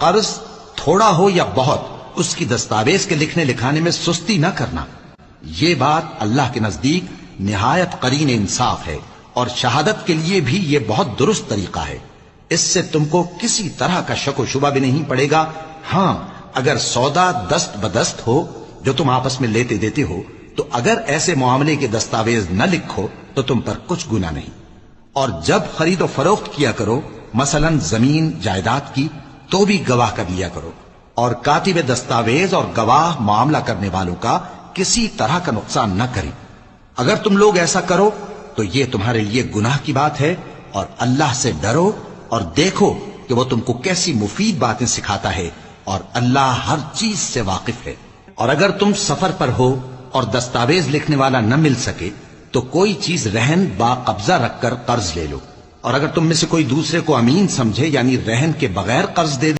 قرض تھوڑا ہو یا بہت اس کی دستاویز کے لکھنے لکھانے میں سستی نہ کرنا. یہ بات اللہ کے نزدیک نہایت قرین انصاف ہے، اور شہادت کے لیے بھی یہ بہت درست طریقہ ہے. اس سے تم کو کسی طرح کا شک و شبہ بھی نہیں پڑے گا. ہاں اگر سودا دست بدست ہو جو تم آپس میں لیتے دیتے ہو، تو اگر ایسے معاملے کے دستاویز نہ لکھو تو تم پر کچھ گناہ نہیں. اور جب خرید و فروخت کیا کرو، مثلا زمین جائیداد کی، تو بھی گواہ کر لیا کرو، اور کاتب دستاویز اور گواہ معاملہ کرنے والوں کا کسی طرح کا نقصان نہ کریں. اگر تم لوگ ایسا کرو تو یہ تمہارے لیے گناہ کی بات ہے، اور اللہ سے ڈرو اور دیکھو کہ وہ تم کو کیسی مفید باتیں سکھاتا ہے، اور اللہ ہر چیز سے واقف ہے. اور اگر تم سفر پر ہو اور دستاویز لکھنے والا نہ مل سکے تو کوئی چیز رہن با قبضہ رکھ کر قرض لے لو. اور اگر تم میں سے کوئی دوسرے کو امین سمجھے یعنی رہن کے بغیر قرض دے